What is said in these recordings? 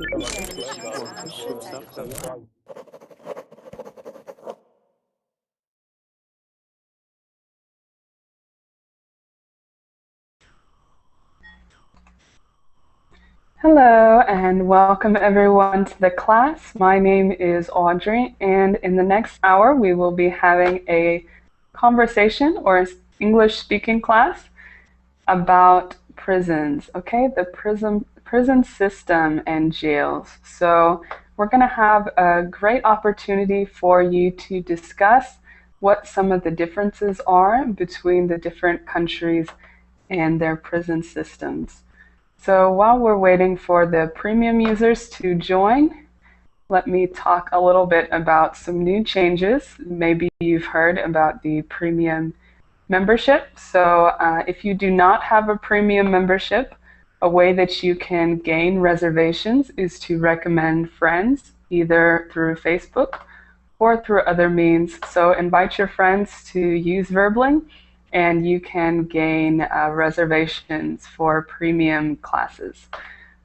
Hello and welcome everyone to the class. My name is Audrey, and in the next hour we will be having a conversation or English speaking class about prisons, okay? The prison system and jails. So we're going to have a great opportunity for you to discuss what some of the differences are between the different countries and their prison systems. So while we're waiting for the premium users to join, let me talk a little bit about some new changes. Maybe you've heard about the premium membership. So if you do not have a premium membership, a way that you can gain reservations is to recommend friends, either through Facebook or through other means. So invite your friends to use Verbling, and you can gain reservations for premium classes.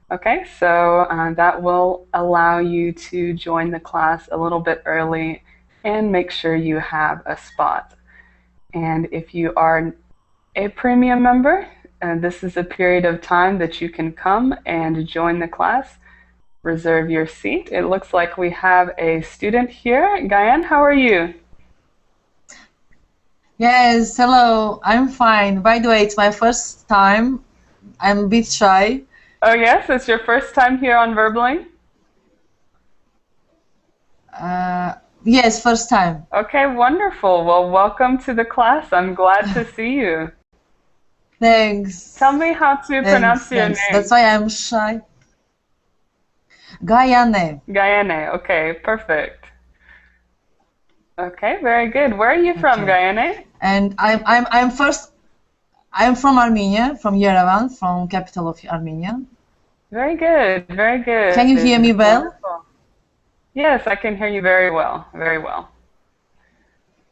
Okay, so that will allow you to join the class a little bit early and make sure you have a spot. And if you are a premium member, this is a period of time that you can come and join the class, reserve your seat. It looks like we have a student here. Gayan, how are you? Yes, hello. I'm fine. By the way, it's my first time. I'm a bit shy. Oh yes, it's your first time here on Verbling? Yes, first time. Okay, wonderful. Well, welcome to the class. I'm glad to see you. Thanks. Tell me how to pronounce your name. That's why I'm shy. Gayane. Gayane. Okay, perfect. Okay, very good. Where are you from, Gayane? And I'm from Armenia, from Yerevan, from capital of Armenia. Very good, very good. Can you hear me well? Wonderful. Yes, I can hear you very well, very well.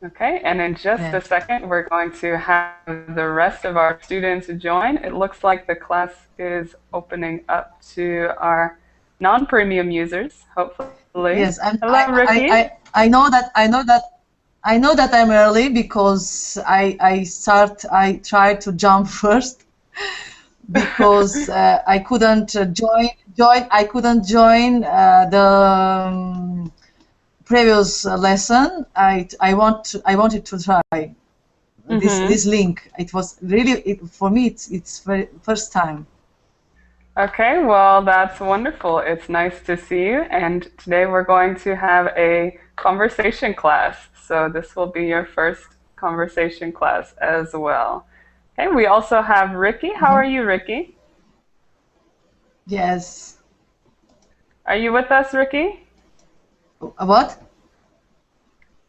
Okay, and in just a second, we're going to have the rest of our students join. It looks like the class is opening up to our non-premium users, hopefully. Yes, hello, Ricky. I know that I'm early because I tried to jump first because I couldn't join the previous lesson. I wanted to try this link. It was really for me. It's first time. Okay, well, that's wonderful. It's nice to see you. And today we're going to have a conversation class. So this will be your first conversation class as well. Okay, we also have Ricky. How are you, Ricky? Yes. Are you with us, Ricky? What?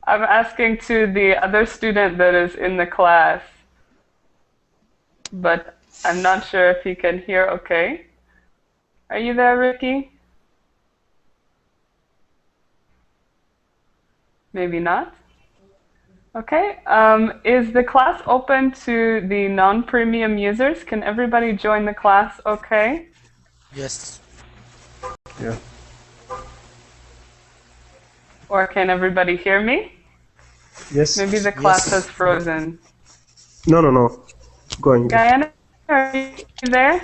I'm asking to the other student that is in the class, but I'm not sure if he can hear okay. Are you there, Ricky? Maybe not. Okay, is the class open to the non-premium users? Can everybody join the class okay? Yes. Yeah. Or can everybody hear me? Yes. Maybe the class has frozen. No. Going. Guyana, are you there?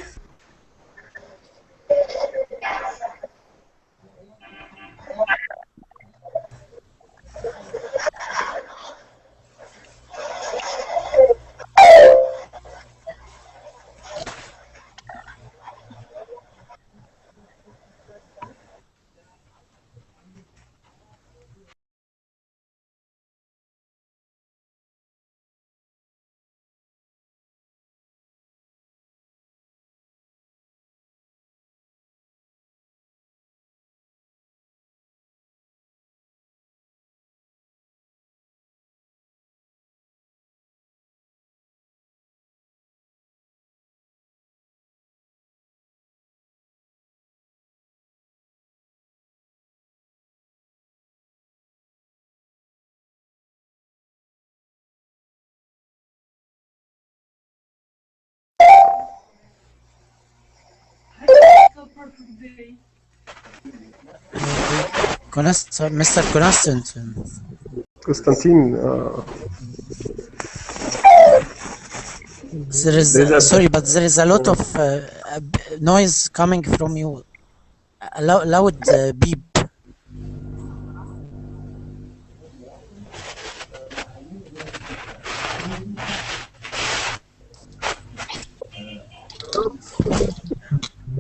Perfect day. Mr. Constantine. Constantine, There is there is a sorry, but there is a lot of noise coming from you. A loud beep.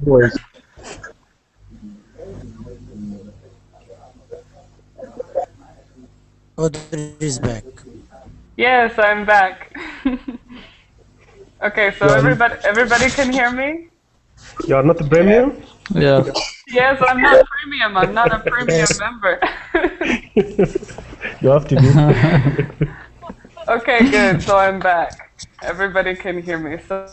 voice. Audrey is back. Yes, I'm back. Okay, so everybody can hear me? You are not a premium? Yeah. Yes, I'm not premium. I'm not a premium member. You have to be. Okay, good. So I'm back. Everybody can hear me. So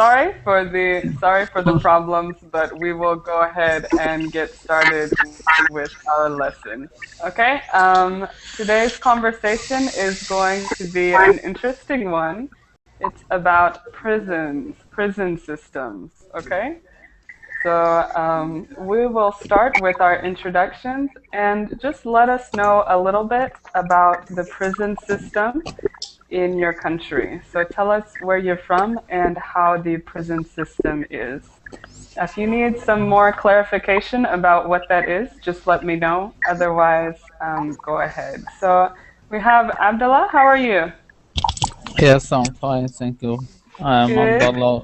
sorry for the problems, but we will go ahead and get started with our lesson. Okay. Today's conversation is going to be an interesting one. It's about prison systems. Okay. So we will start with our introductions and just let us know a little bit about the prison system in your country. So tell us where you're from and how the prison system is. If you need some more clarification about what that is, just let me know. Otherwise, go ahead. So we have Abdullah. How are you? Yes, I'm fine, thank you. I'm Good. Abdullah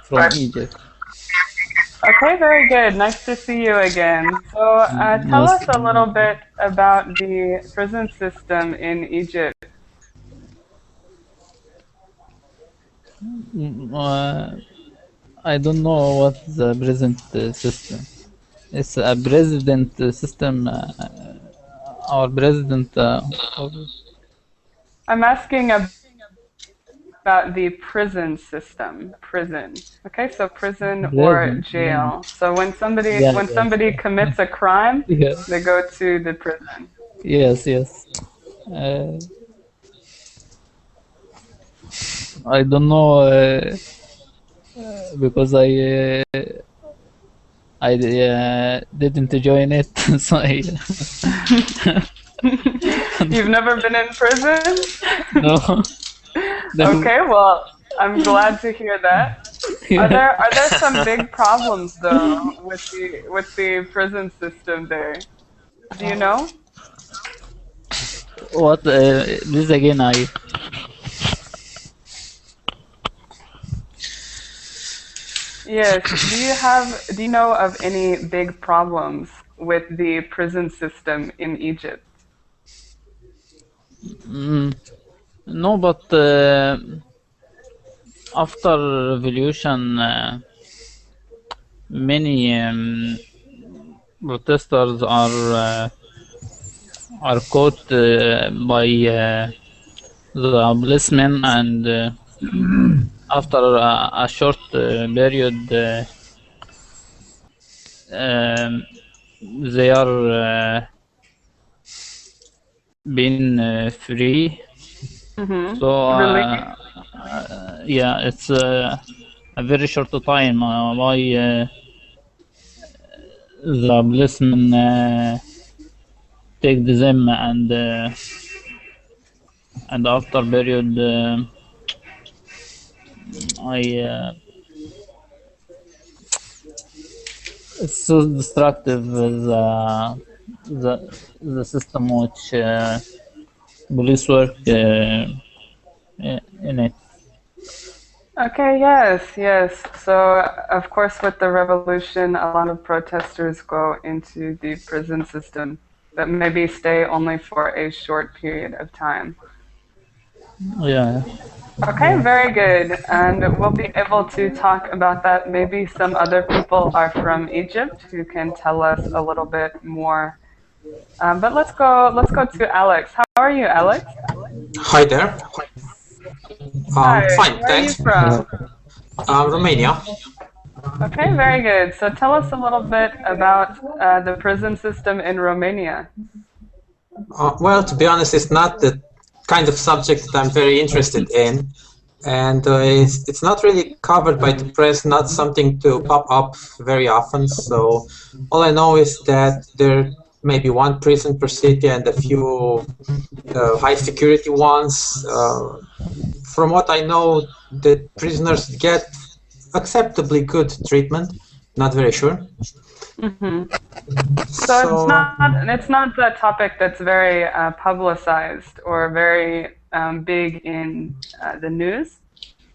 from Egypt. Okay, very good. Nice to see you again. So tell Nice us a little bit about the prison system in Egypt. I don't know what the present system. It's a president system. Our president. I'm asking about the prison system. Prison. Okay, so prison or President. jail. So when Yeah, somebody commits a crime, yeah. they go to the prison. Yes, yes. I don't know because I didn't join it, so You've never been in prison? no. Okay, well, I'm glad to hear that. Yeah. Are there some big problems though with the prison system there? Do you know? What? This again? Yes. Do you know of any big problems with the prison system in Egypt? No, but after revolution, many protesters are caught by the policemen, and after a short period, they are being free. So Really? yeah, it's a very short time. Why the policemen take them, and after period, it's so destructive, the system which police work in it. Okay, yes. So, of course, with the revolution, a lot of protesters go into the prison system, but maybe stay only for a short period of time. Yeah. Okay, very good. And we'll be able to talk about that. Maybe some other people are from Egypt who can tell us a little bit more. But let's go to Alex. How are you, Alex? Hi there. Hi, Fine, where are you thanks. from? Romania. Okay, very good. So tell us a little bit about the prison system in Romania. Well, to be honest, it's not the kind of subject that I'm very interested in. and it's not really covered by the press, not something to pop up very often. So all I know is that there may be one prison per city and a few high security ones. From what I know, the prisoners get acceptably good treatment. Not very sure. So So it's not a topic that's very publicized or very big in the news.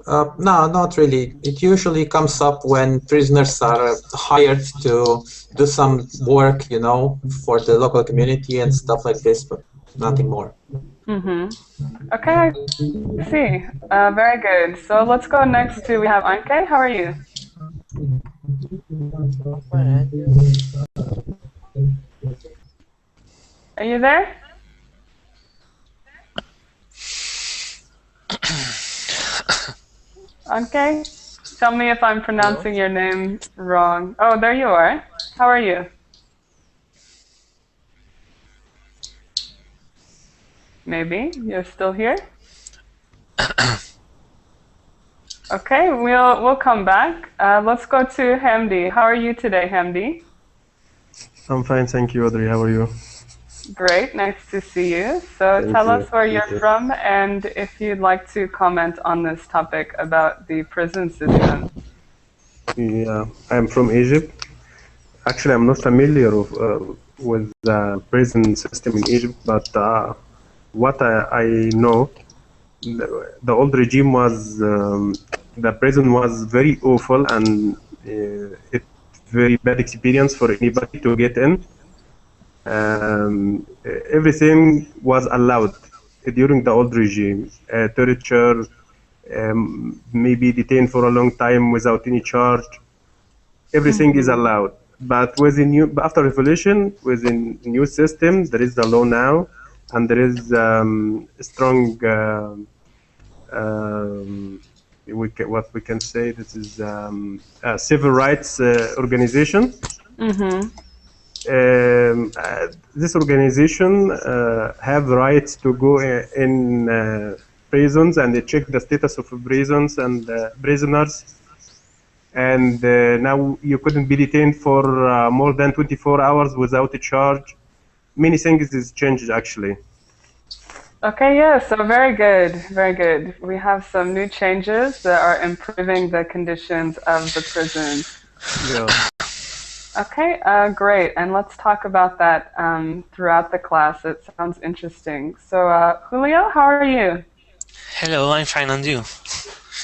no, not really. It usually comes up when prisoners are hired to do some work, you know, for the local community and stuff like this, but nothing more. Okay, I see. Very good. So let's go next to, we have Anke. How are you? Are you there? Anke? Tell me if I'm pronouncing your name wrong. Oh, there you are. How are you? Maybe you're still here. Okay, we'll come back. Let's go to Hamdi. How are you today, Hamdi? I'm fine, thank you, Audrey. How are you? Great, nice to see you. So Thank tell you. us where You you're too. from and if you'd like to comment on this topic about the prison system. Yeah, I'm from Egypt. Actually, I'm not familiar with the prison system in Egypt, but what I know, the old regime was, the prison was very awful and it very bad experience for anybody to get in. Everything was allowed during the old regime. Torture, maybe detained for a long time without any charge. Everything is allowed. But with the new, after revolution, with the new system, there is the law now, and there is a strong, what we can say, this is a civil rights organization. This organization have the rights to go in prisons and they check the status of prisons and prisoners. And now you couldn't be detained for more than 24 hours without a charge. Many things is changed actually. Okay, yeah, so very good, very good. We have some new changes that are improving the conditions of the prisons. Yeah. Okay, great. And let's talk about that throughout the class. It sounds interesting. So, Julio, how are you? Hello, I'm fine, and you?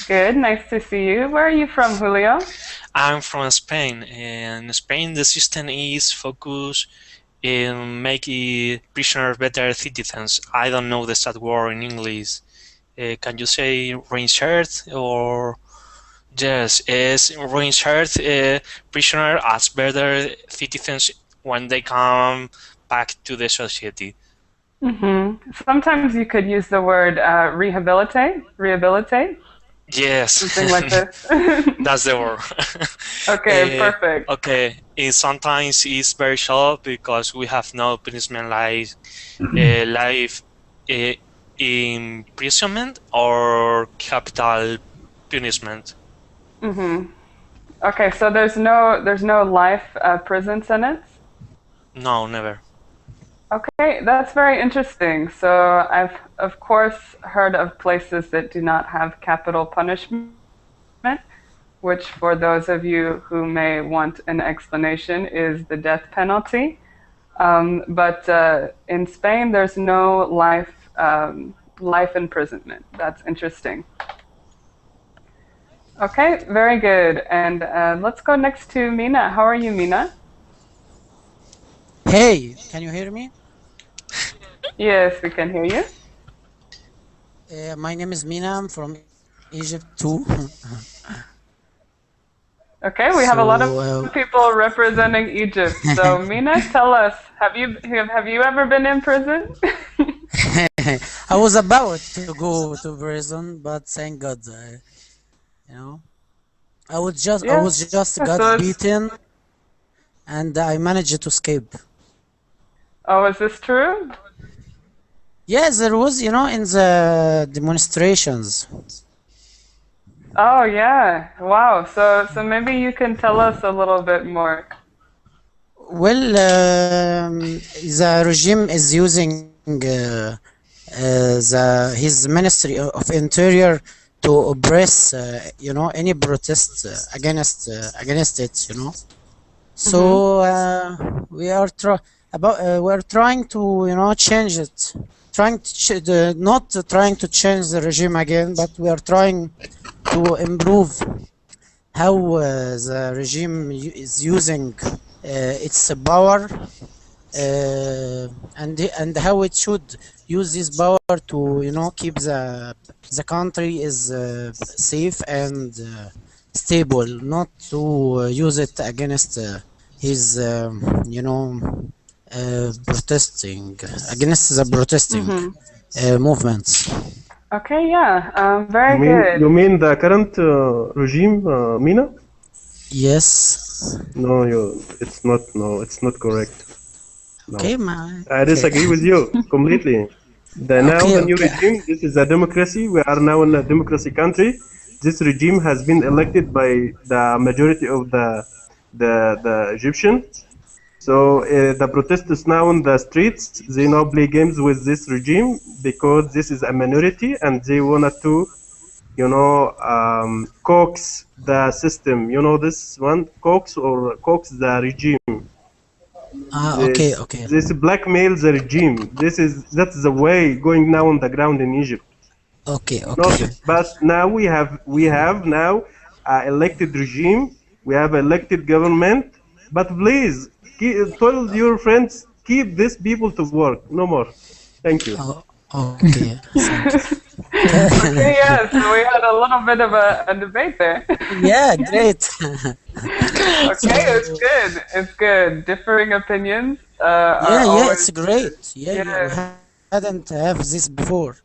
Good, nice to see you. Where are you from, Julio? I'm from Spain. In Spain, the system is focused in making prisoners better citizens. I don't know the exact word in English. Can you say reinsert or... Yes, is reinsert prisoners as better citizens when they come back to the society. Sometimes you could use the word rehabilitate. Yes, something like this. that's the word. Okay, perfect. Okay, sometimes it's very short because we have no punishment like life imprisonment or capital punishment. Okay, so there's no life prison sentence? No, never. Okay, that's very interesting. So I've of course heard of places that do not have capital punishment, which for those of you who may want an explanation is the death penalty. But in Spain, there's no life imprisonment. That's interesting. Okay, very good. And let's go next to Mina. How are you, Mina? Hey, can you hear me? Yes, we can hear you. My name is Mina. I'm from Egypt too. Okay, we have a lot So, of people representing Egypt. So Mina, tell us, have you ever been in prison? I was about to go to prison, but thank God, you know, I was just got so beaten, and I managed to escape. Oh, is this true? Yes, there was, in the demonstrations. Oh yeah. Wow. So maybe you can tell us a little bit more. Well, the regime is using his Ministry of Interior to oppress, any protest against it, Mhm. So we are we are trying to change it, trying to not trying to change the regime again, but we are trying to improve how the regime is using its power, and how it should use this power to keep the country is safe and stable, not to use it against his protesting against the protesting Mhm. movements. Okay. Yeah. You Very mean you good. mean the current regime, Mina? Yes. It's not. No, it's not correct. No, Okay, my I okay. disagree with you completely. Okay, The new okay. regime. This is a democracy. We are now in a democracy country. This regime has been elected by the majority of the Egyptian. So the protesters now on the streets, they now play games with this regime because this is a minority and they wanted to, coax the system. You know this one, coax the regime. Okay, This okay, this blackmail the regime. That's the way going now on the ground in Egypt. okay, okay. Notice, but now we have now elected regime. We have elected government. But please, tell your friends keep these people to work. No more. Thank you. Oh, okay. Thank you. Okay. Yeah. So we had a little bit of a debate there. Yeah, great. Okay. It's So good. It's good. Differing opinions yeah, are yeah, always it's great. Yeah, yeah, we yes. hadn't have this before.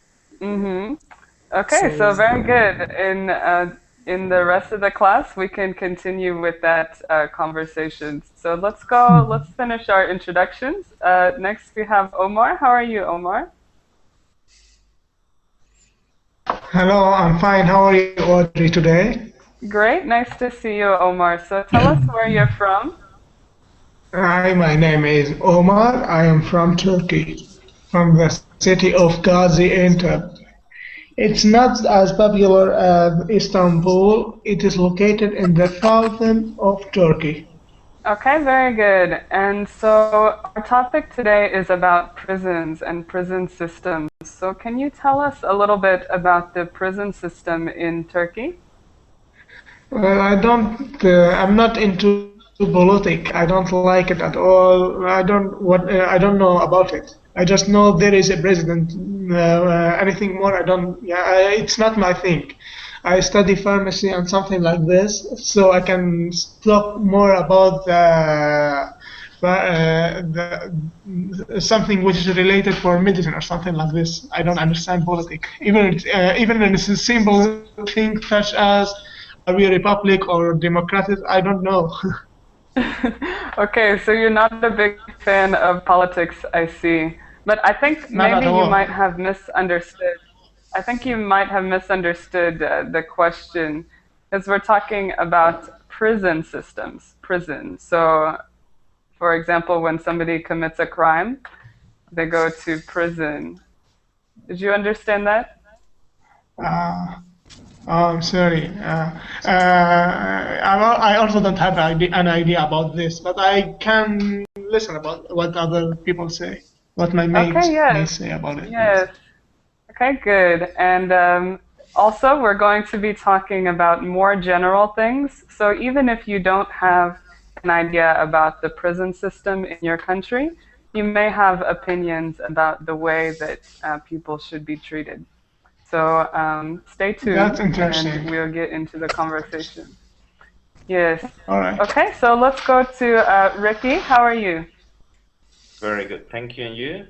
Mhm. Okay. So So very good. In the rest of the class, we can continue with that conversation. So let's go. Let's finish our introductions. Next, we have Omar. How are you, Omar? Hello, I'm fine. How are you, Audrey, today? Great. Nice to see you, Omar. So tell us where you're from. Hi, my name is Omar. I am from Turkey, from the city of Gaziantep. It's not as popular as Istanbul. It is located in the southern of Turkey. Okay, very good. And so our topic today is about prisons and prison systems. So can you tell us a little bit about the prison system in Turkey? Well, I'm not into politics. I don't like it at all. I don't know about it. I just know there is a president. Anything more, I don't. Yeah, it's not my thing. I study pharmacy and something like this, so I can talk more about something which is related for medicine or something like this. I don't understand politics. Even in a simple thing such as are we a republic or democratic? I don't know. Okay, so you're not a big fan of politics, I see. But I think Not maybe at you might all. have misunderstood. I think you might have misunderstood the question, because we're talking about prison systems, prison. So, for example, when somebody commits a crime, they go to prison. Did you understand that? Uh, I'm sorry. I also don't have an idea about this, but I can listen about what other people say, what my mates Okay, may yes, say about it. Yes. yes. Okay, good. And also, we're going to be talking about more general things. So even if you don't have an idea about the prison system in your country, you may have opinions about the way that people should be treated. So stay That's tuned and interesting. we'll get into the conversation. Yes. All right. Okay, so let's go to Ricky. How are you? Very good. Thank you. And you?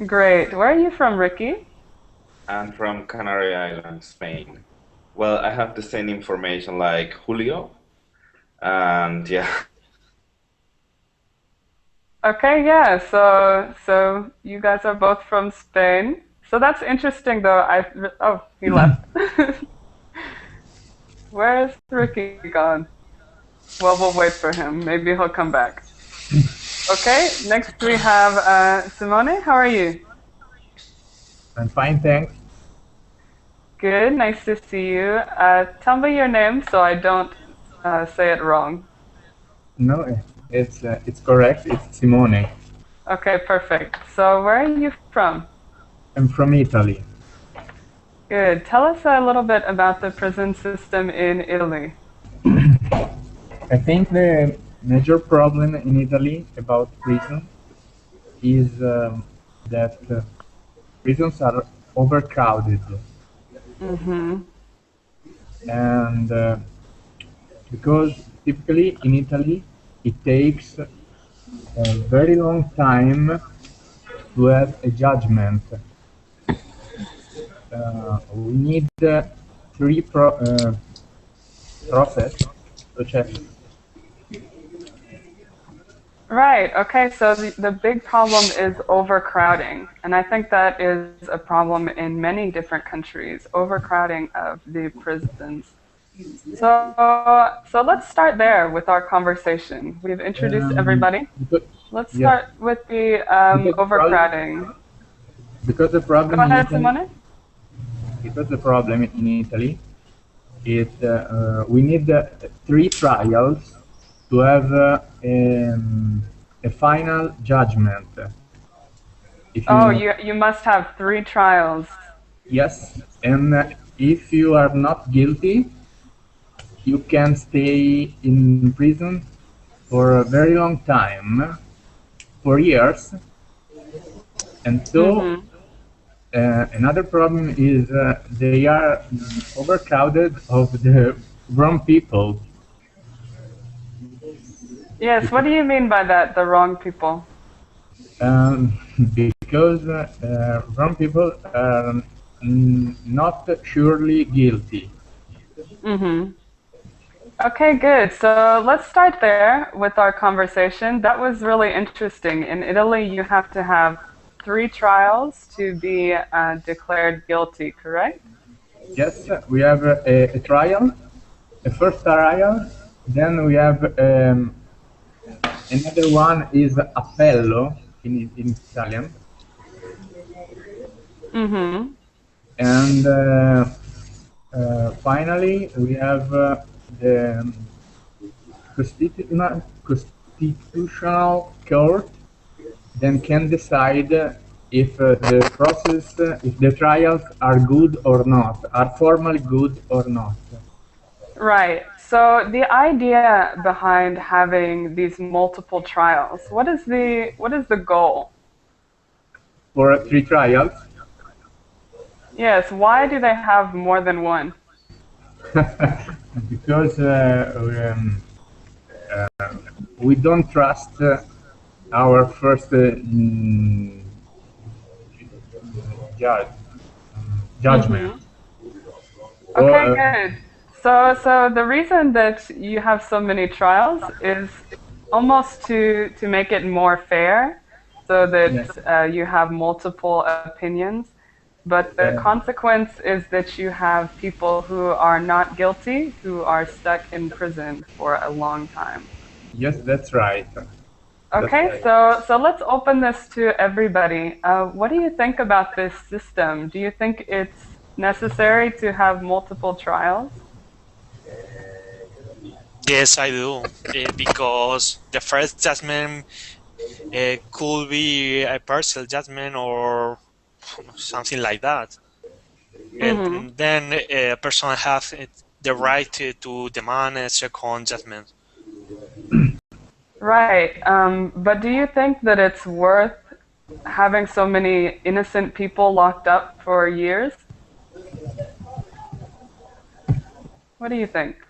Great. Where are you from, Ricky? I'm from Canary Islands, Spain. Well, I have the same information like Julio. And yeah, Okay, yeah. So you guys are both from Spain. So that's interesting, though. Oh, he left. Where's Ricky gone? Well, we'll wait for him. Maybe he'll come back. Okay, next we have Simone. How are you? I'm fine, thanks. Good, nice to see you. Tell me your name so I don't say it wrong. No, it's correct. It's Simone. Okay, perfect. So where are you from? I'm from Italy. Good. Tell us a little bit about the prison system in Italy. I think the major problem in Italy about prison is that prisons are overcrowded. Mm-hmm. And because typically in Italy it takes a very long time to have a judgment. We need three process, such as Right. Okay. So the big problem is overcrowding. And I think that is a problem in many different countries, overcrowding of the prisons. So let's start there with our conversation. We've introduced everybody. Let's start with the overcrowding. Because the problem Go ahead, in Italy, Simone. because the problem in Italy is we need three trials to have a final judgment. You must have 3 trials. Yes, and if you are not guilty, you can stay in prison for a very long time, for years. And so another problem is they are overcrowded of the wrong people. Yes, what do you mean by that, the wrong people? Because wrong people are not surely guilty. Mm-hmm. Okay, good. So let's start there with our conversation. That was really interesting. In Italy, you have to have 3 trials to be declared guilty, correct? Yes, we have a trial, a first trial, then we have another one is appello in Italian. Mm-hmm. And finally, we have the constitutional court then can decide if the process, if the trials are good or not, are formally good or not. Right. So the idea behind having these multiple trials, what is the goal? For 3 trials? Yes. Why do they have more than one? Because we don't trust our first judgment. Mm-hmm. Okay, good. So the reason that you have so many trials is almost to make it more fair, so that you have multiple opinions. But the consequence is that you have people who are not guilty, who are stuck in prison for a long time. Yes, that's right. Okay, so let's open this to everybody. What do you think about this system? Do you think it's necessary to have multiple trials? Yes, I do, because the first judgment could be a partial judgment or something like that. And then a person has the right to demand a second judgment. Right, but do you think that it's worth having so many innocent people locked up for years? What do you think?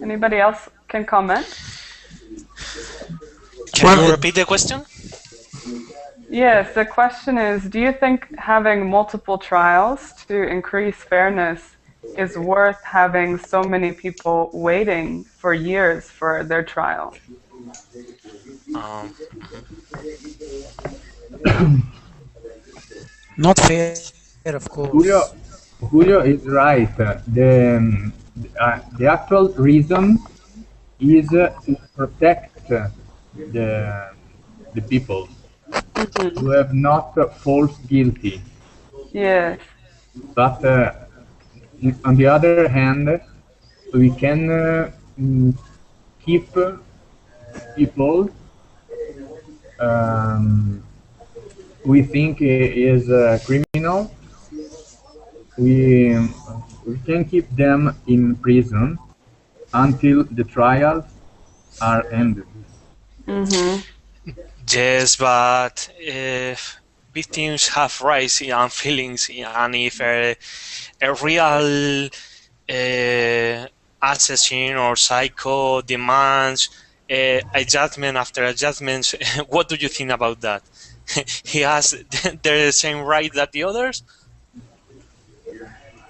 Anybody else can comment? Can you repeat the question? Yes, the question is, do you think having multiple trials to increase fairness is worth having so many people waiting for years for their trial? Not fair. Here, of Julio, course. Julio is right. The actual reason is to protect the the people Mm-hmm. who have not false guilty. Yes. But on the other hand, we can keep people um, we think is criminal. We we can keep them in prison until the trials are ended. Mm-hmm. Yes, but if victims have rights and feelings, and if a real assassin or psycho demands a judgment after a judgment, what do you think about that? He has the same right that the others?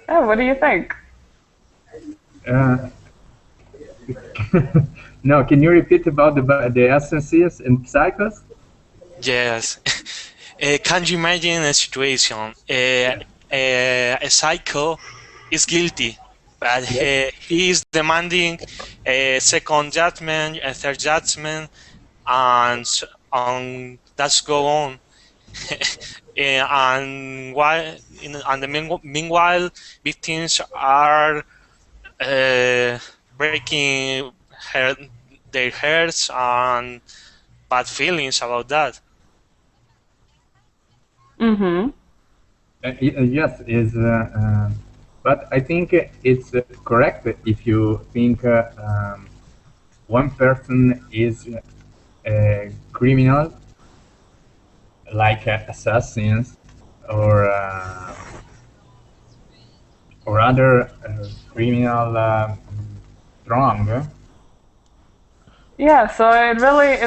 Oh, what do you think? Uh, no, can you repeat about the essences and psychos? Yes. Can you imagine a situation? A psycho is guilty, but Yes. he is demanding a second judgment, a third judgment, and that's go on. And while and meanwhile, victims are uh, breaking her, their hearts and bad feelings about that. Mm-hmm. Yes, but I think it's correct if you think one person is a criminal, like assassins or other criminal wrong. Yeah, so it really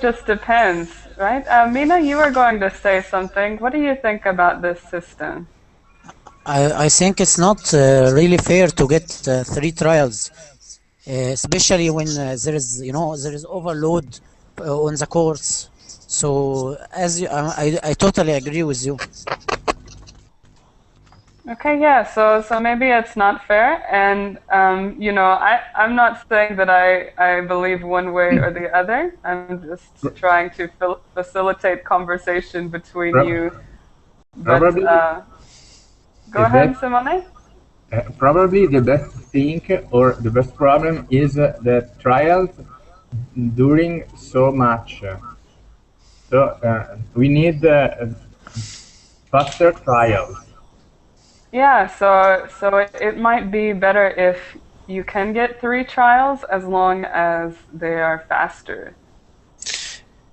just depends, right? Mina, you were going to say something. What do you think about this system? I think it's not really fair to get three trials, especially when there is overload on the courts. So as you, I totally agree with you. Okay, yeah, so maybe it's not fair, and I'm not saying that I believe one way or the other. I'm just trying to facilitate conversation between Pro- you. But Probably go the ahead, best Simone. probably the best thing or the best problem is the trials during so much. So we need faster trials. Yeah, so it might be better if you can get three trials as long as they are faster.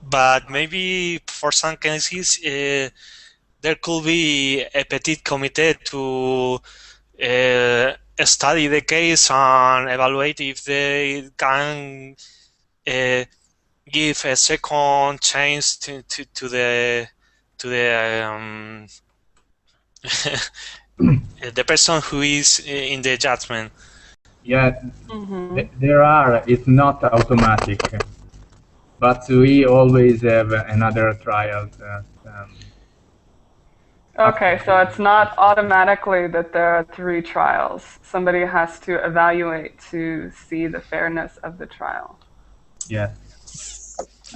But maybe for some cases, there could be a petit committee to study the case and evaluate if they can give a second chance to the the person who is in the judgment. Yeah, Mm-hmm. there are. It's not automatic, but we always have another trial. Okay, After. so it's not automatically that there are three trials. Somebody has to evaluate to see the fairness of the trial. Yes.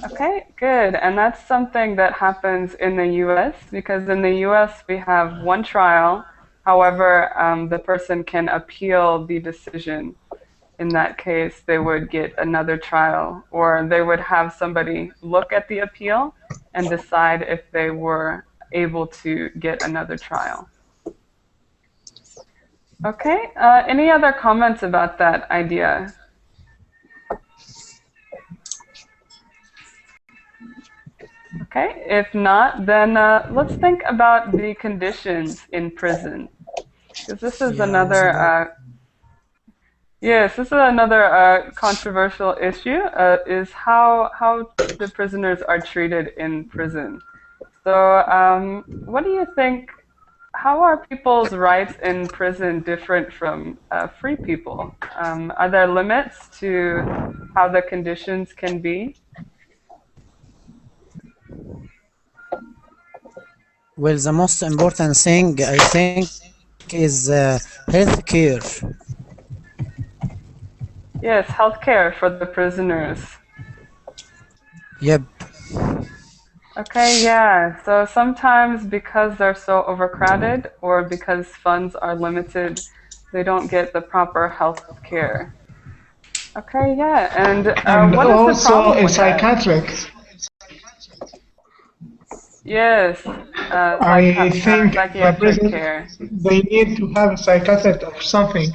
Okay, good. And that's something that happens in the US because in the US we have one trial. However, the person can appeal the decision. In that case, they would get another trial, or they would have somebody look at the appeal and decide if they were able to get another trial. Okay, any other comments about that idea? Okay, if not, then let's think about the conditions in prison. Because this is Yeah, I was another, about. yes, this is another controversial issue, is how the prisoners are treated in prison. So, what do you think? How are people's rights in prison different from free people? Are there limits to how the conditions can be? Well, the most important thing I think is health care. Yes, healthcare for the prisoners. Yep. Okay, yeah. So sometimes because they're so overcrowded or because funds are limited, they don't get the proper health care. Okay, yeah. And And what is the also problem a with that? psychiatric. Yes, I think the psychiatric prisons, care. they need to have a psychiatrist or something.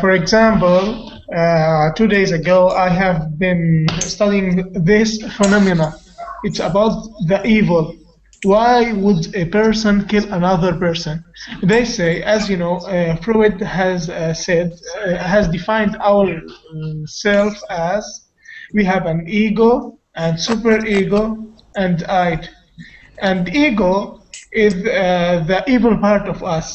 For example, 2 days ago, I have been studying this phenomena. It's about the evil. Why would a person kill another person? They say, as you know, Freud has has defined our self as we have an ego and superego and I. And ego is the evil part of us,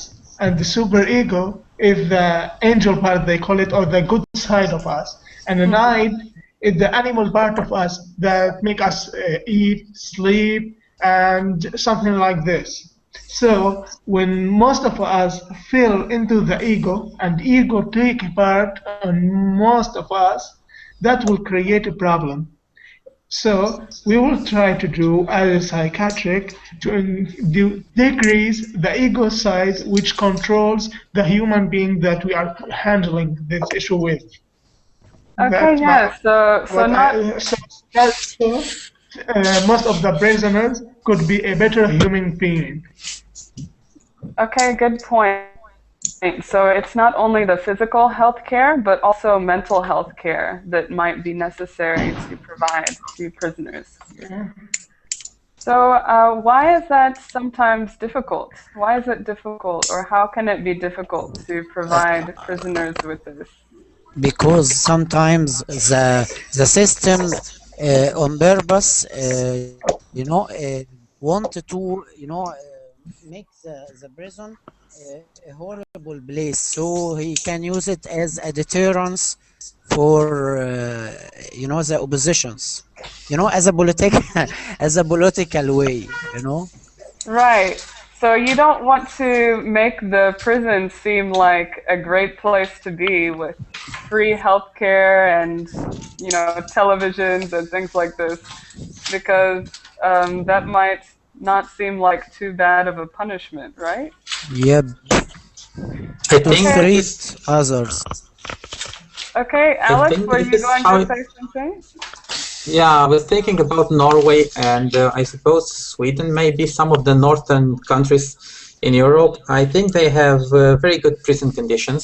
and the superego is the angel part, they call it, or the good side of us. And the night is the animal part of us that make us eat, sleep, and something like this. So when most of us fell into the ego, and ego take part on most of us, that will create a problem. So we will try to do as a psychiatric to decrease the ego side which controls the human being that we are handling this issue with. Okay, That's yeah. So what not most of the prisoners could be a better human being. okay. Good point. So it's not only the physical health care, but also mental health care that might be necessary to provide to prisoners. So why is that sometimes difficult? Why is it difficult, or how can it be difficult to provide prisoners with this? Because sometimes the system on purpose want to make the prison a horrible place, so he can use it as a deterrence for the oppositions, as a as a political way. Right. So you don't want to make the prison seem like a great place to be with free healthcare and, televisions and things like this, because that might not seem like too bad of a punishment, right? Yep. I To think Okay. treat others. Okay, I Alex, think were this you is going how to it, say something? yeah, I was thinking about Norway and I suppose Sweden, maybe some of the northern countries in Europe. I think they have very good prison conditions.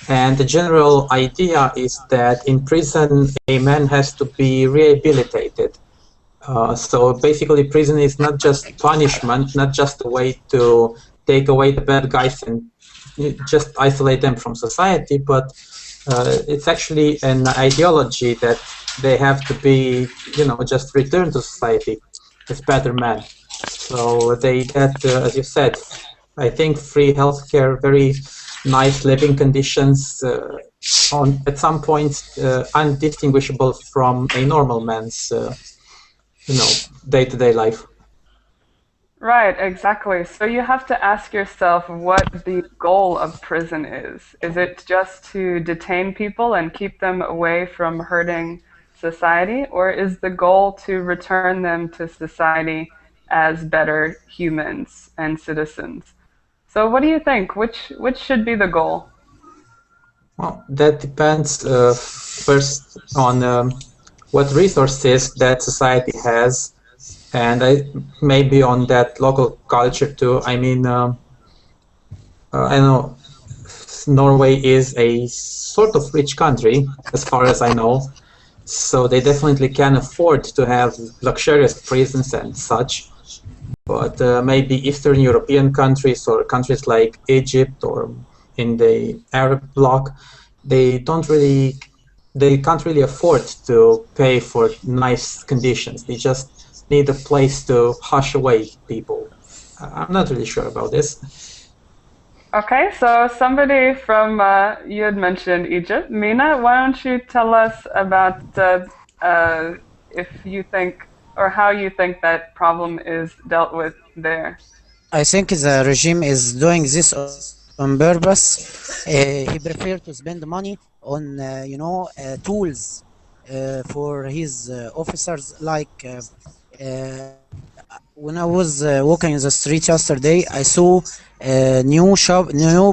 And the general idea is that in prison, a man has to be rehabilitated. So basically, prison is not just punishment, not just a way to take away the bad guys and just isolate them from society, but it's actually an ideology that they have to be, just returned to society as better men. So they get, as you said, I think free healthcare, very nice living conditions, at some point undistinguishable from a normal man's, day-to-day life. Right, exactly. So you have to ask yourself what the goal of prison is. Is it just to detain people and keep them away from hurting society, or is the goal to return them to society as better humans and citizens? So what do you think? Which should be the goal? Well, that depends first on what resources that society has, and maybe on that local culture too. I mean, I know Norway is a sort of rich country, as far as I know, so they definitely can afford to have luxurious prisons and such. But maybe Eastern European countries or countries like Egypt or in the Arab bloc, they can't really afford to pay for nice conditions. They just need a place to hush away people. I'm not really sure about this. Okay, so somebody from, you had mentioned Egypt. Mina, why don't you tell us about if you think or how you think that problem is dealt with there. I think the regime is doing this on purpose. He prefer to spend money on tools for his officers. Like when I was walking in the street yesterday, I saw new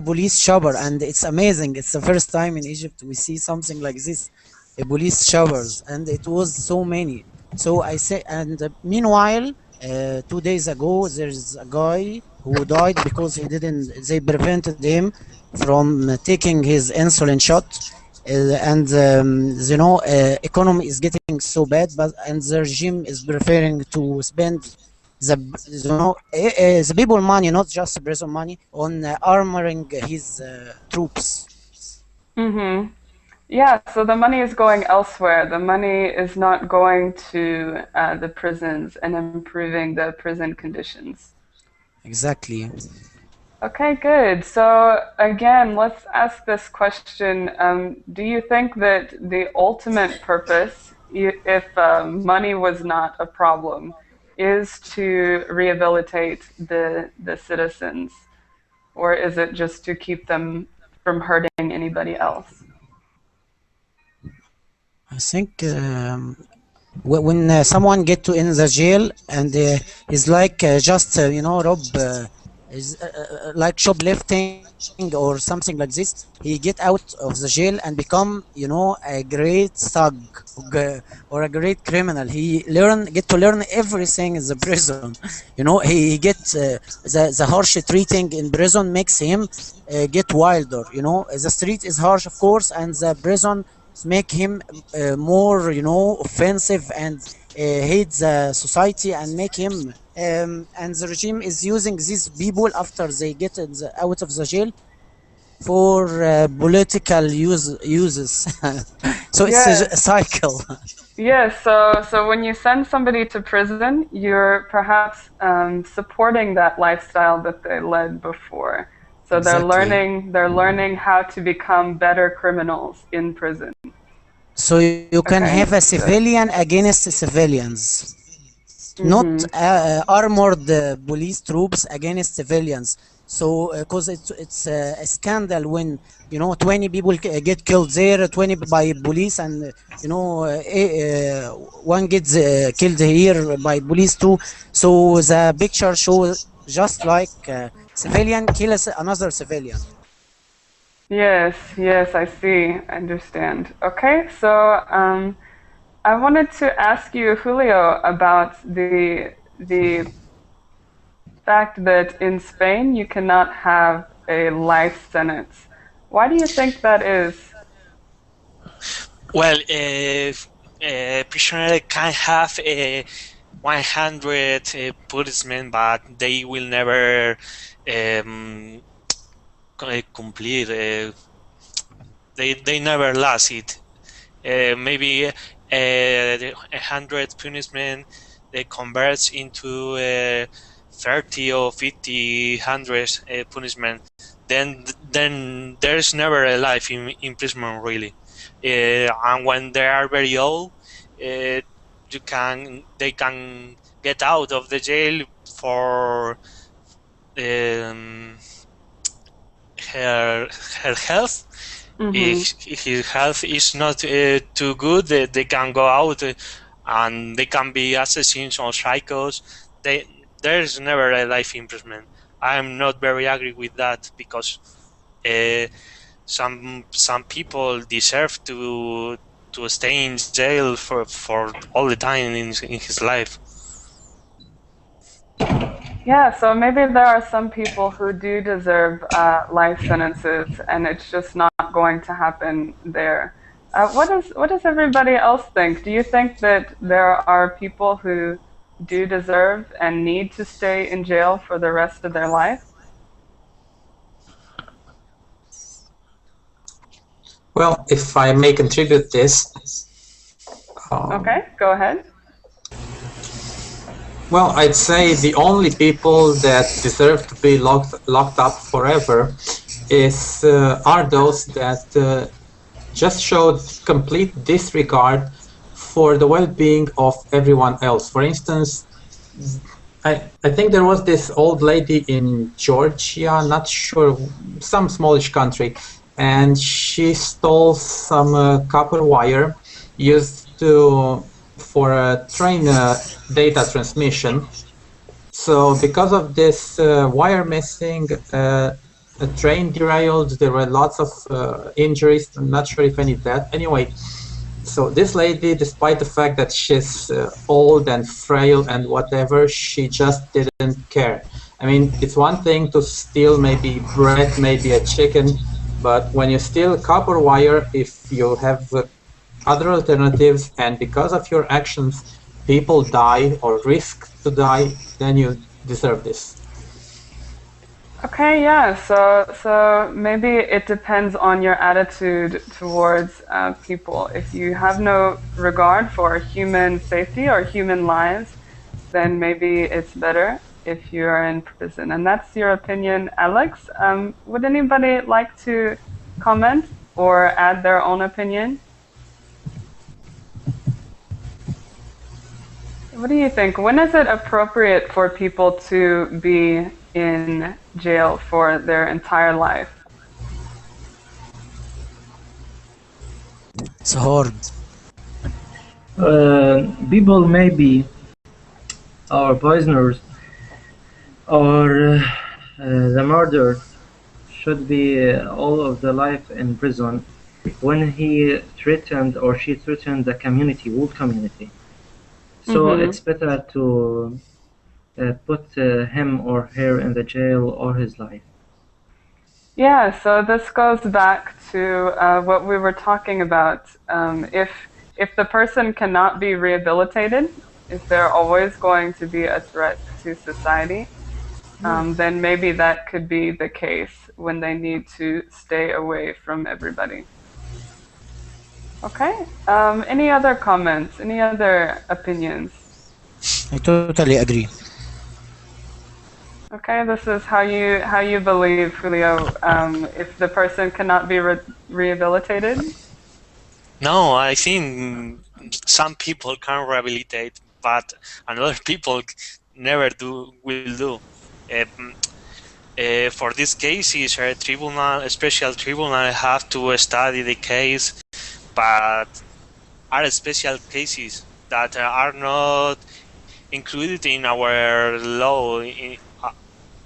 police chopper, and it's amazing. It's the first time in Egypt we see something like this, police choppers, and it was so many. So I say, and meanwhile, 2 days ago, there's a guy who died because he didn't. They prevented him from taking his insulin shot, and economy is getting so bad, but and the regime is preferring to spend the people money, not just prison money, on armoring his troops. Mm-hmm. Yeah, so the money is going elsewhere. The money is not going to the prisons and improving the prison conditions. Exactly. Okay, good. So again, let's ask this question. Do you think that the ultimate purpose, if money was not a problem, is to rehabilitate the citizens, or is it just to keep them from hurting anybody else? I think when someone get to in the jail and is like just rob is like shoplifting or something like this, he get out of the jail and become a great thug or a great criminal. He get to learn everything in the prison. He get the harsh treating in prison makes him get wilder. The street is harsh, of course, and the prison make him more offensive and hate the society, and make him and the regime is using these people after they get out of the jail for political uses. So it's a cycle. Yes, so when you send somebody to prison, you're perhaps supporting that lifestyle that they led before. So Exactly. they're learning how to become better criminals in prison. So you can Okay. have a civilian against civilians, not Mm-hmm. armored police troops against civilians. So because it's a scandal when 20 people get killed there, 20 by police, and one gets killed here by police too. So the picture shows just like civilian kills another civilian. Yes, I see. I understand. Okay, so I wanted to ask you, Julio, about the fact that in Spain you cannot have a life sentence. Why do you think that is? Well, prisoner can have 100 punishment, but they will never complete. They never last it. Maybe 100 punishment they converts into 30 or 50, 100 punishment. Then there's never a life in imprisonment really. And when they are very old, they can get out of the jail for her health. Mm-hmm. If his health is not too good, they can go out and they can be assassins or psychos. There's never a life imprisonment. I'm not very agree with that because some people deserve to stay in jail for all the time in his life. Yeah, so maybe there are some people who do deserve life sentences, and it's just not going to happen there. What does everybody else think? Do you think that there are people who do deserve and need to stay in jail for the rest of their life? Well, if I may contribute this. Okay, go ahead. Well, I'd say the only people that deserve to be locked up forever are those that just showed complete disregard for the well-being of everyone else. For instance, I think there was this old lady in Georgia, not sure, some smallish country, and she stole some copper wire used for a train data transmission. So because of this wire missing, a train derailed. There were lots of injuries. I'm not sure if any death. Anyway, so this lady, despite the fact that she's old and frail and whatever, she just didn't care. I mean, it's one thing to steal maybe bread, maybe a chicken, but when you steal copper wire, if you have other alternatives and because of your actions, people die or risk to die, then you deserve this. Okay, yeah. So maybe it depends on your attitude towards people. If you have no regard for human safety or human lives, then maybe it's better if you are in prison. And that's your opinion, Alex. Would anybody like to comment or add their own opinion? What do you think? When is it appropriate for people to be in jail for their entire life? It's hard. People maybe are poisoners or the murderer should be all of the life in prison when he threatened or she threatened the community, whole community. So it's better to put him or her in the jail all his life. Yeah, so this goes back to what we were talking about. If the person cannot be rehabilitated, if they're always going to be a threat to society, then maybe that could be the case when they need to stay away from everybody. Okay. Any other comments? Any other opinions? I totally agree. Okay, this is how you believe, Julio. If the person cannot be rehabilitated. No, I think some people can rehabilitate, but another people never will do. For these cases, a special tribunal have to study the case, but are special cases that are not included in our law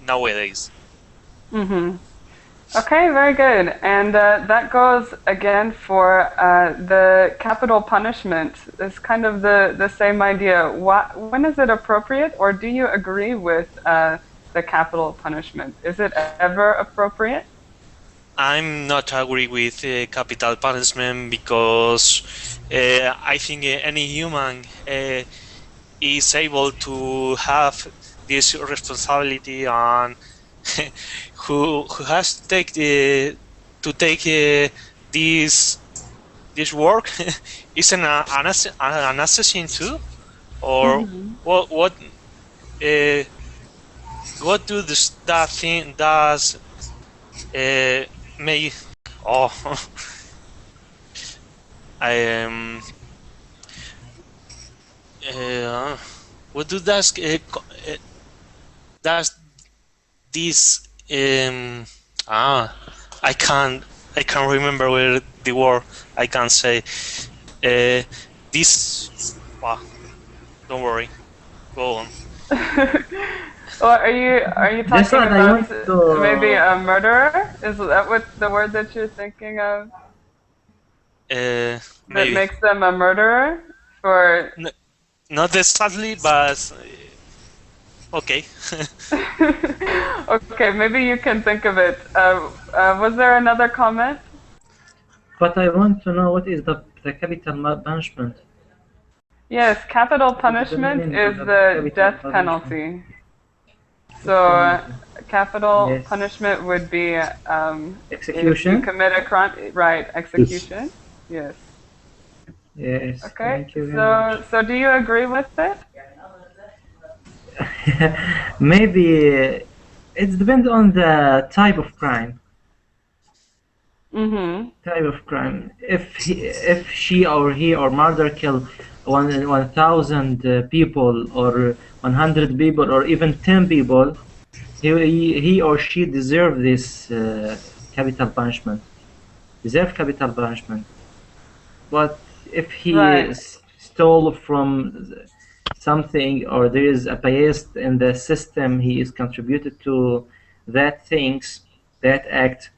nowadays. Okay, very good. And that goes again for the capital punishment. It's kind of the same idea. When is it appropriate, or do you agree with the capital punishment? Is it ever appropriate? I'm not agree with capital punishment because I think any human is able to have this responsibility and who has to take this work is an assassin too, or what do that thing does may what do does this I can't remember where the word I can't say this. Don't worry, go on. Well, are you talking about maybe a murderer? Is that what the word that you're thinking of? Maybe. That makes them a murderer? For not exactly, but okay. Okay, maybe you can think of it. Was there another comment? But I want to know what is the capital punishment. Yes, capital punishment is the death penalty. So capital punishment would be execution. If you commit a crime, right? Execution. Yes. Yes. Okay. Thank you very much. So do you agree with it? Maybe it depends on the type of crime. Type of crime. If she or he or murder kill 1,000 people or 100 people or even 10 people, he or she deserve this capital punishment. Deserve capital punishment. But if he Right. stole from something or there is a bias in the system, he is contributed to that things, that act,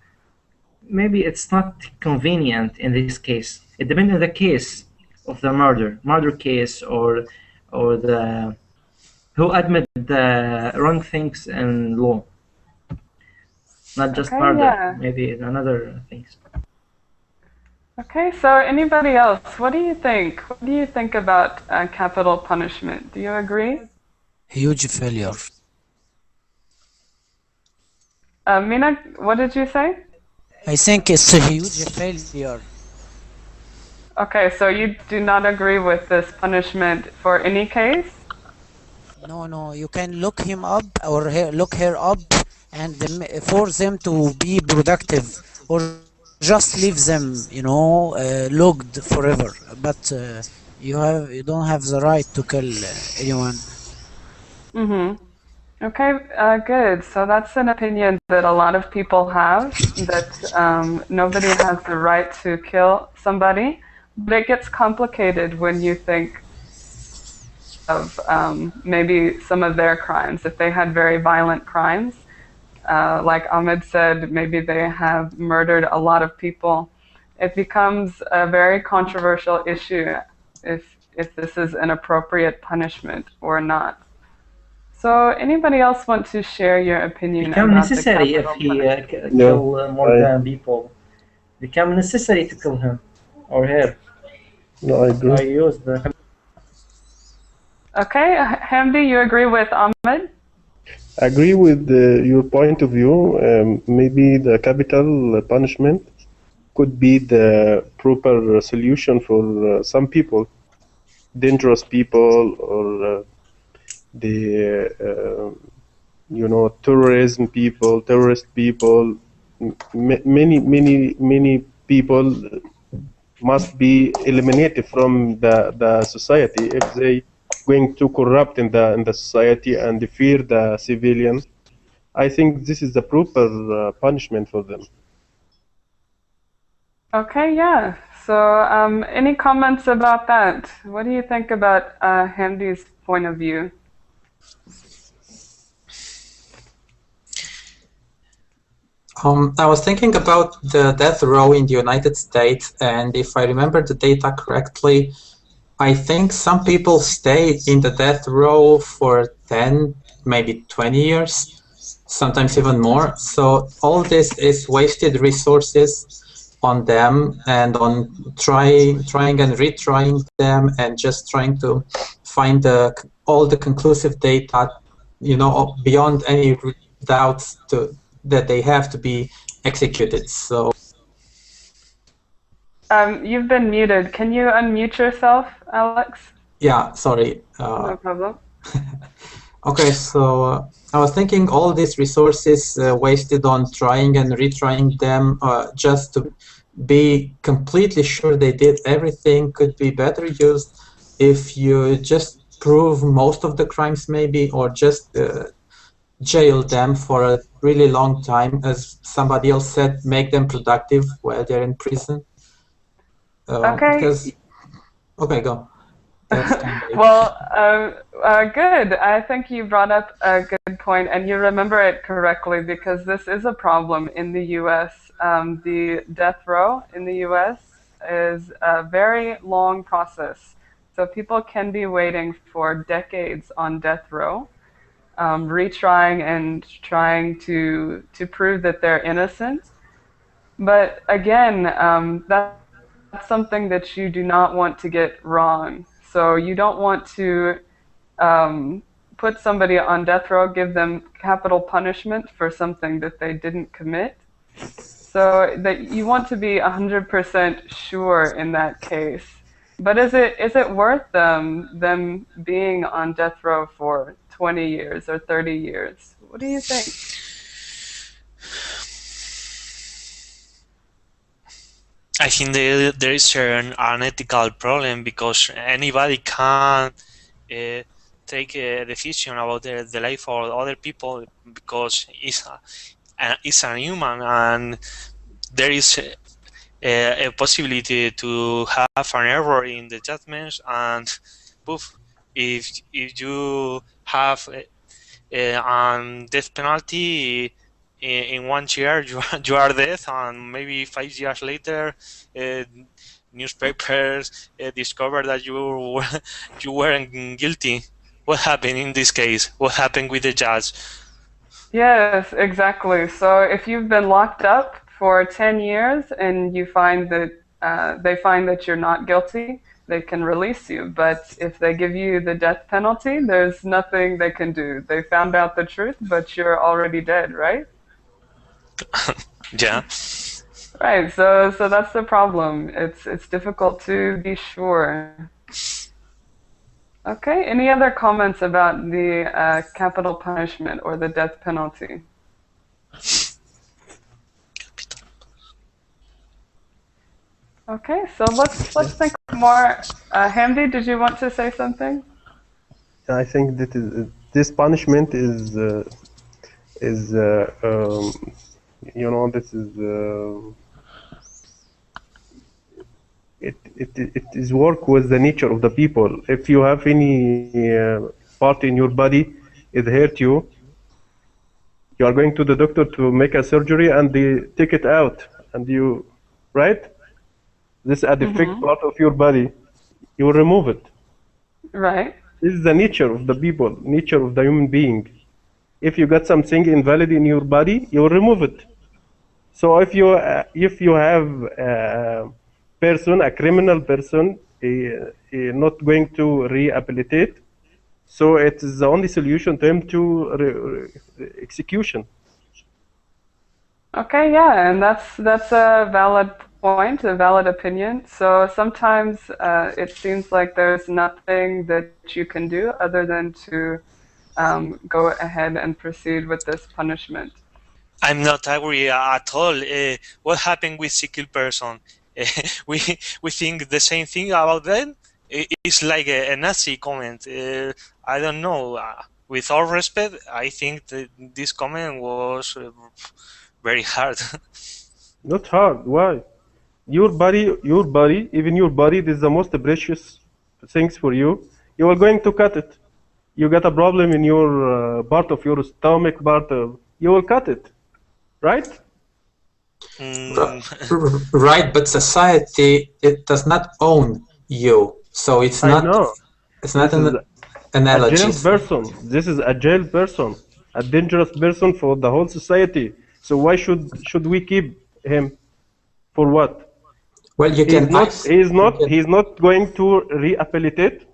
maybe it's not convenient in this case. It depends on the case of the murder case, or the who admit the wrong things in law, not just Okay, murder, yeah. maybe another things. Okay, so anybody else, what do you think? What do you think about capital punishment? Do you agree? Huge failure. Mina, what did you say? I think it's a huge failure. Okay, so you do not agree with this punishment for any case? No, no, you can look him up or look her up and force them to be productive, or just leave them, logged forever. But you don't have the right to kill anyone. Mm-hmm. Okay, good. So that's an opinion that a lot of people have, that nobody has the right to kill somebody. But it gets complicated when you think of maybe some of their crimes. If they had very violent crimes, like Ahmed said, maybe they have murdered a lot of people. It becomes a very controversial issue if this is an appropriate punishment or not. So anybody else want to share your opinion Become about the necessary if capital he punishment? Yeah, kill more than people. Become necessary to kill him or her. no, I agree. I use the Okay, Hamdi, you agree with Ahmed? Agree with your point of view. Maybe the capital punishment could be the proper solution for some people, dangerous people, or terrorist people. Many people must be eliminated from the society if they going to corrupt in the society and fear the civilian. I think this is the proper punishment for them. Okay, yeah. So any comments about that? What do you think about Hamdi's point of view? I was thinking about the death row in the United States, and if I remember the data correctly, I think some people stay in the death row for 10, maybe 20 years, sometimes even more. So all this is wasted resources on them and on trying and retrying them and just trying to find all the conclusive data, beyond any doubts that they have to be executed. So You've been muted. Can you unmute yourself, Alex? yeah, sorry. No problem. Okay, so I was thinking all these resources wasted on trying and retrying them just to be completely sure they did everything could be better used if you just prove most of the crimes maybe, or just jail them for a really long time, as somebody else said, make them productive while they're in prison. Okay. Okay, go. Well, good. I think you brought up a good point, and you remember it correctly, because this is a problem in the U.S. The death row in the U.S. is a very long process. So people can be waiting for decades on death row, retrying and trying to prove that they're innocent. But again, that's something that you do not want to get wrong. So you don't want to put somebody on death row, give them capital punishment for something that they didn't commit. So that you want to be 100% sure in that case. But is it worth them being on death row for 20 years or 30 years? What do you think? I think there is an ethical problem because anybody can take a decision about the life of other people because it's a human, and there is a possibility to have an error in the judgments, and poof, if you have a death penalty in 1 year, you are dead, and maybe 5 years later newspapers discover that you weren't guilty. What happened in this case? What happened with the judge? Yes, exactly. So if you've been locked up for 10 years and you find that they find that you're not guilty, they can release you. But if they give you the death penalty, there's nothing they can do. They found out the truth, but you're already dead, right? Yeah. Right. So that's the problem. It's difficult to be sure. Okay. Any other comments about the capital punishment or the death penalty? Okay. So let's think more. Hamdi, did you want to say something? I think that this punishment is you know, this is it is work with the nature of the people. If you have any part in your body it hurt you, you are going to the doctor to make a surgery and they take it out, and you, right? This is a defect part of your body. You will remove it. Right. This is the nature of the people, nature of the human being. If you got something invalid in your body, you will remove it. So if you have a person, a criminal person, not going to rehabilitate, so it is the only solution to him to execution. Okay, yeah, and that's a valid point, a valid opinion. So sometimes it seems like there's nothing that you can do other than to go ahead and proceed with this punishment. I'm not agree at all. What happened with sick person? We think the same thing about them. It's like a Nazi comment. I don't know. With all respect, I think that this comment was very hard. Not hard. Why? Your body, even your body, this is the most precious things for you. You are going to cut it. You got a problem in your part of your stomach, you will cut it, right? Right, but society, it does not own you, so it's not. I know. It's not an analogy. A jail person. This is a jail person, a dangerous person for the whole society. So why should we keep him? For what? Well, you can. He's not going to rehabilitate.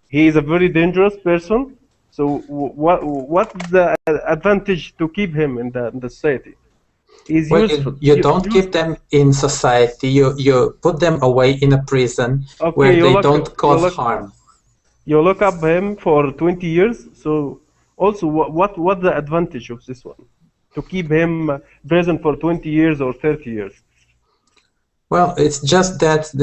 He is a very dangerous person. So what's the advantage to keep him in the society? He's useful. You don't keep them in society. You put them away in a prison where they don't cause harm. You lock up him for 20 years. So also, what's the advantage of this one? To keep him prison for 20 years or 30 years? Well, it's just that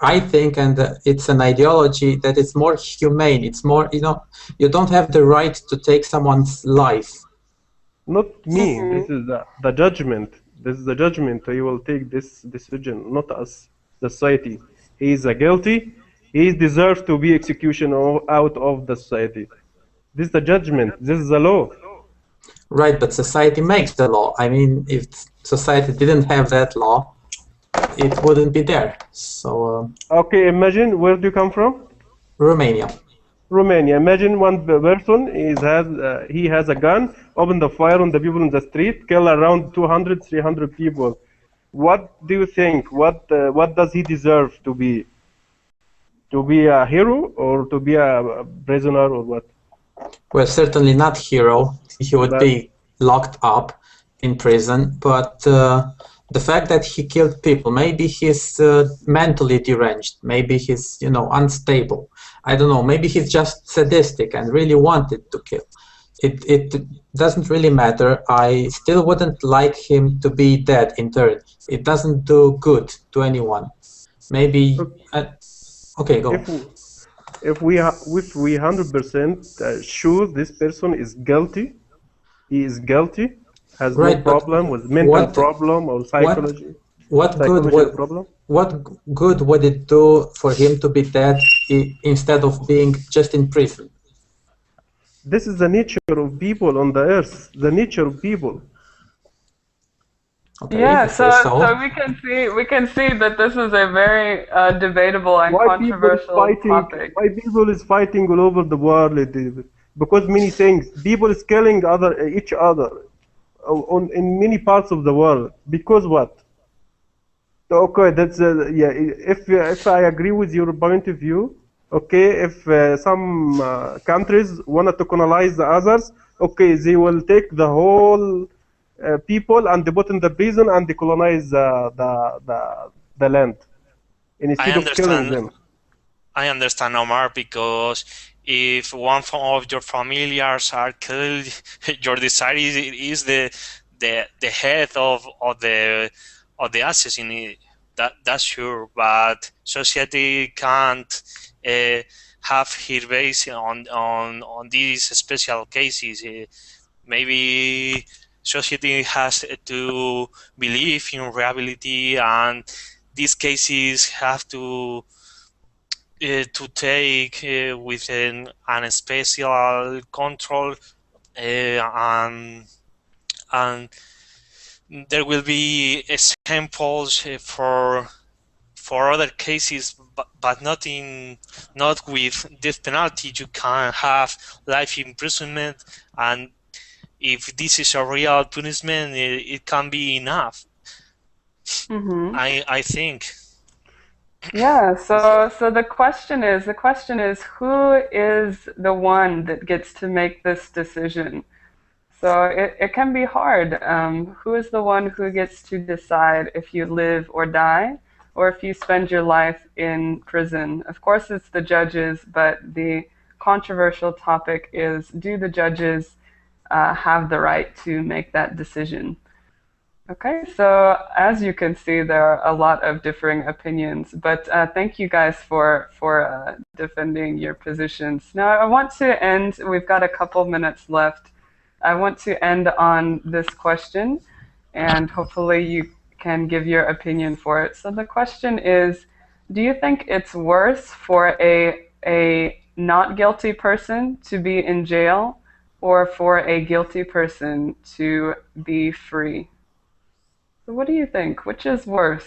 I think, and it's an ideology that it's more humane. It's more, you don't have the right to take someone's life. Not me. This is the judgment. This is the judgment. He will take this decision, not us, the society. He is guilty. He deserves to be executed out of the society. This is the judgment. This is the law. Right, but society makes the law. I mean, if society didn't have that law, it wouldn't be there. So. Okay, imagine, where do you come from? Romania. Romania. Imagine one person he has a gun, open the fire on the people in the street, kill around 200, 300 people. What do you think? What does he deserve to be? To be a hero or to be a prisoner or what? Well, certainly not hero. He would be locked up in prison. But the fact that he killed people, maybe he's mentally deranged. Maybe he's, unstable. I don't know. Maybe he's just sadistic and really wanted to kill. it doesn't really matter. I still wouldn't like him to be dead in turn. It doesn't do good to anyone. Maybe. Okay, go. If we 100% sure this person is guilty, he is guilty, has no problem with mental problem or psychology. What good would it do for him to be dead instead of being just in prison? This is the nature of people on the earth. The nature of people. Okay, yeah, so we can see that this is a very debatable and controversial topic. Why people is fighting all over the world? Because many things. People is killing each other in many parts of the world. Because what? Okay, that's yeah. If I agree with your point of view, okay. If some countries wanted to colonize the others, okay, they will take the whole people and they put in the prison and they colonize the land instead of killing them. I understand, Omar, because if one of your familiars are killed, your desire is the head of the assassin. That's sure, but society can't have her base on these special cases. Maybe society has to believe in reality, and these cases have to take with an special control, and there will be examples for other cases, but not with death penalty. You can have life imprisonment, and if this is a real punishment, it can be enough. I think. Yeah, so the question is who is the one that gets to make this decision? So it can be hard. Who is the one who gets to decide if you live or die, or if you spend your life in prison? Of course, it's the judges, but the controversial topic is, do the judges have the right to make that decision? Okay, so as you can see, there are a lot of differing opinions, but thank you guys for defending your positions. Now, I want to end, we've got a couple minutes left. I want to end on this question, and hopefully you can give your opinion for it. So the question is, do you think it's worse for a not guilty person to be in jail, or for a guilty person to be free? So what do you think? Which is worse?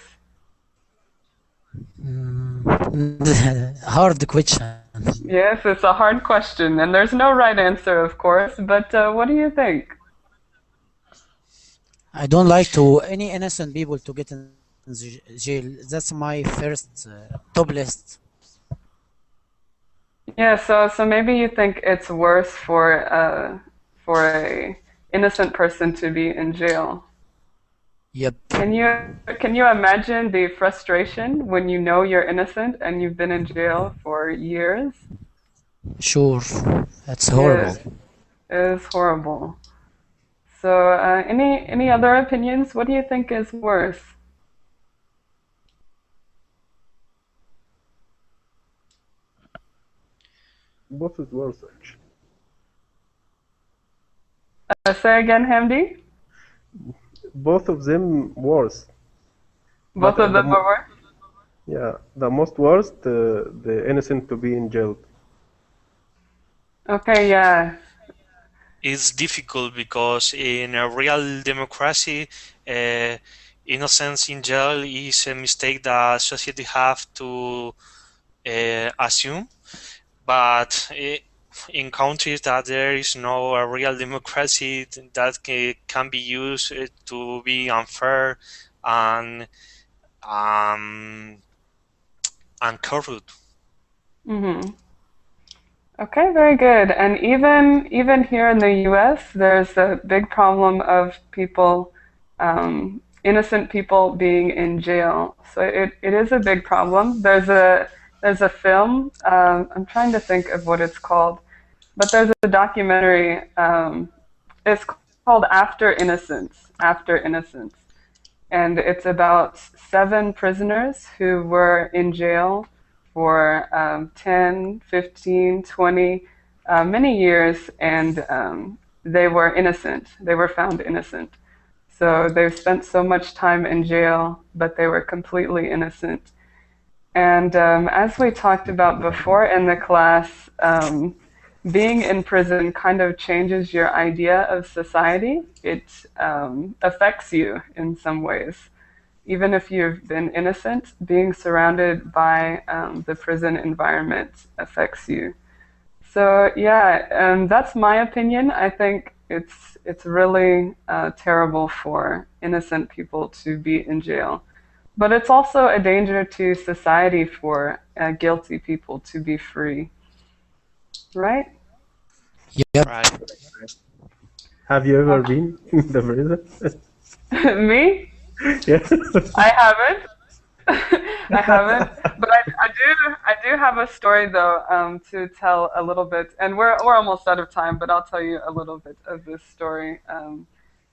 Hard question. Yes, it's a hard question, and there's no right answer, of course, but what do you think? I don't like to any innocent people to get in jail. That's my first top list. Yeah, so maybe you think it's worse for a innocent person to be in jail. Yep. Can you imagine the frustration when you know you're innocent and you've been in jail for years? Sure, that's horrible. It is horrible. So, any other opinions? What do you think is worse? Both is worse, actually. Say again, Hamdi? Both of them worse. Both of them are worse? Yeah, the most worst, the innocent to be in jail. Okay, yeah. It's difficult because in a real democracy, innocence in jail is a mistake that society have to assume. But in countries that there is no real democracy, that can be used to be unfair and corrupt. Mm-hmm. Okay, very good. And even here in the U.S., there's a big problem of people, innocent people being in jail. So it is a big problem. There's a film. I'm trying to think of what it's called, but there's a documentary. It's called After Innocence. After Innocence. And it's about 7 prisoners who were in jail for 10, 15, 20, many years, and they were innocent. They were found innocent. So they've spent so much time in jail, but they were completely innocent. And as we talked about before in the class, being in prison kind of changes your idea of society. It affects you in some ways. Even if you've been innocent, being surrounded by the prison environment affects you. So yeah, that's my opinion. I think it's really terrible for innocent people to be in jail. But it's also a danger to society for guilty people to be free. Right? Yep. Right. Have you ever been in the prison? Me? Yeah. I haven't. I haven't. But I do have a story though to tell a little bit, and we're almost out of time, but I'll tell you a little bit of this story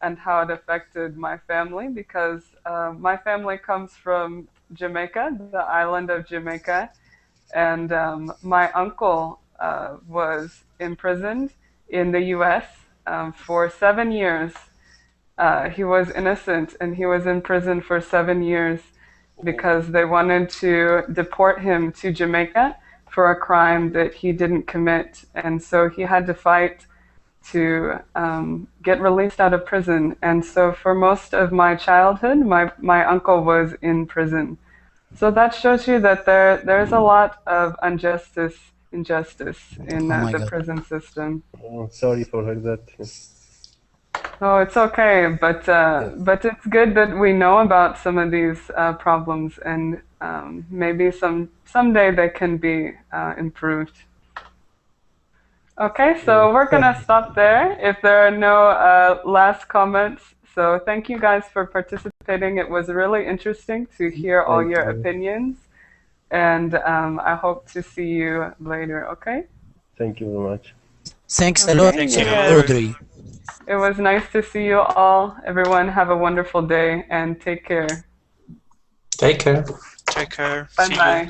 and how it affected my family, because my family comes from Jamaica, the island of Jamaica, and my uncle was imprisoned in the U.S. For 7 years. He was innocent, and he was in prison for 7 years because they wanted to deport him to Jamaica for a crime that he didn't commit. And so he had to fight to get released out of prison. And so for most of my childhood, my uncle was in prison. So that shows you that there's a lot of injustice in the God. prison system. Oh, sorry for that. Oh, it's okay, but it's good that we know about some of these problems, and maybe someday they can be improved. Okay, so we're gonna stop there if there are no last comments. So thank you guys for participating. It was really interesting to hear all Thank your you. opinions, and I hope to see you later. Okay. Thank you very much. Thanks a lot, Thank you. Audrey. It was nice to see you all. Everyone have a wonderful day and take care. Take care. Take care. Bye See you. bye.